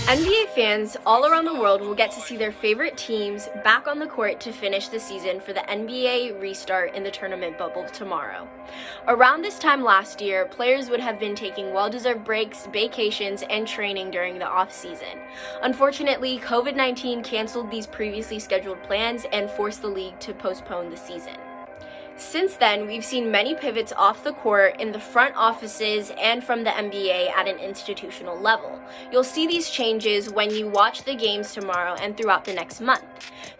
NBA fans all around the world will get to see their favorite teams back on the court to finish the season for the NBA restart in the tournament bubble tomorrow. Around this time last year, players would have been taking well-deserved breaks, vacations, and training during the off-season. Unfortunately, COVID-19 canceled these previously scheduled plans and forced the league to postpone the season. Since then, we've seen many pivots off the court in the front offices and from the NBA at an institutional level. You'll see these changes when you watch the games tomorrow and throughout the next month.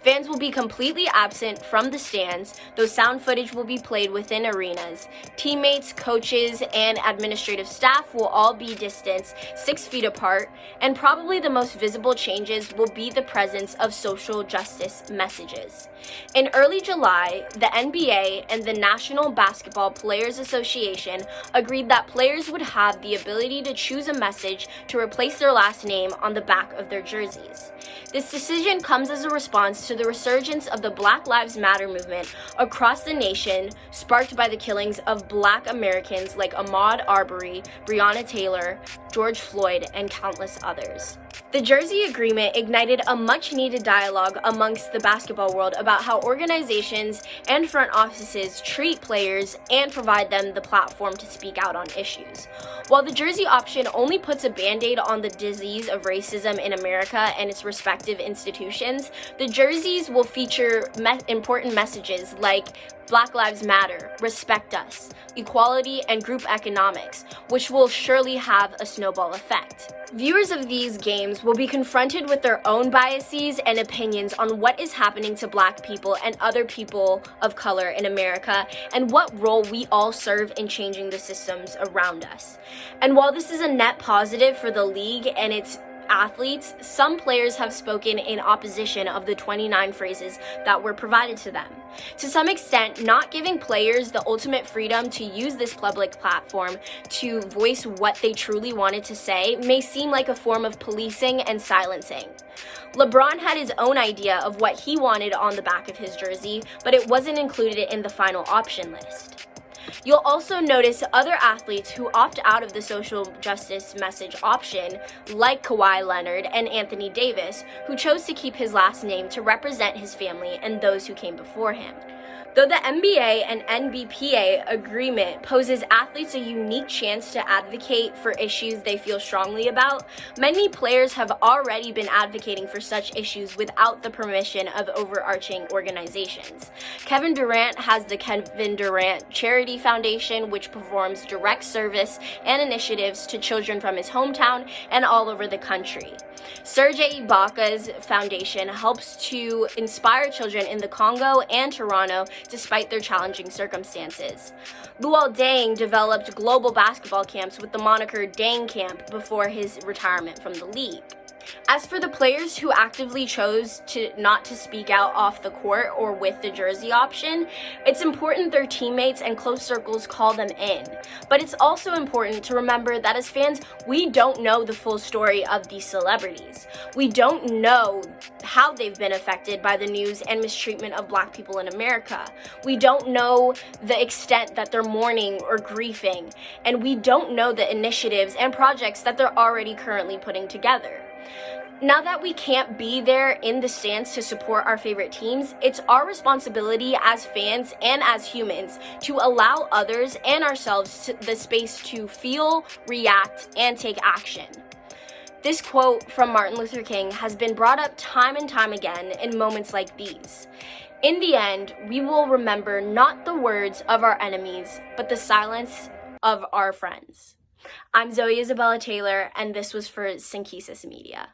Fans will be completely absent from the stands, though sound footage will be played within arenas. Teammates, coaches, and administrative staff will all be distanced 6 feet apart, and probably the most visible changes will be the presence of social justice messages. In early July, the NBA and the National Basketball Players Association agreed that players would have the ability to choose a message to replace their last name on the back of their jerseys. This decision comes as a response to the resurgence of the Black Lives Matter movement across the nation, sparked by the killings of Black Americans like Ahmaud Arbery, Breonna Taylor, George Floyd, and countless others. The Jersey Agreement ignited a much-needed dialogue amongst the basketball world about how organizations and front offices treat players and provide them the platform to speak out on issues. While the jersey option only puts a band-aid on the disease of racism in America and its respective institutions, the jerseys will feature important messages like Black Lives Matter, respect us, equality, and group economics, which will surely have a snowball effect. Viewers of these games will be confronted with their own biases and opinions on what is happening to Black people and other people of color in America and what role we all serve in changing the systems around us. And while this is a net positive for the league and its athletes, some players have spoken in opposition of the 29 phrases that were provided to them. To some extent, not giving players the ultimate freedom to use this public platform to voice what they truly wanted to say may seem like a form of policing and silencing. LeBron had his own idea of what he wanted on the back of his jersey, but it wasn't included in the final option list. You'll also notice other athletes who opt out of the social justice message option, like Kawhi Leonard and Anthony Davis, who chose to keep his last name to represent his family and those who came before him. Though the NBA and NBPA agreement poses athletes a unique chance to advocate for issues they feel strongly about, many players have already been advocating for such issues without the permission of overarching organizations. Kevin Durant has the Kevin Durant Charity Foundation, which performs direct service and initiatives to children from his hometown and all over the country. Serge Ibaka's foundation helps to inspire children in the Congo and Toronto despite their challenging circumstances. Luol Deng developed global basketball camps with the moniker Deng Camp before his retirement from the league. As for the players who actively chose not to speak out off the court or with the jersey option, it's important their teammates and close circles call them in. But it's also important to remember that as fans, we don't know the full story of these celebrities. We don't know how they've been affected by the news and mistreatment of Black people in America. We don't know the extent that they're mourning or grieving, and we don't know the initiatives and projects that they're already currently putting together. Now that we can't be there in the stands to support our favorite teams, it's our responsibility as fans and as humans to allow others and ourselves the space to feel, react, and take action. This quote from Martin Luther King has been brought up time and time again in moments like these. In the end, we will remember not the words of our enemies, but the silence of our friends. I'm Zoe Isabella Taylor, and this was for Synchesis Media.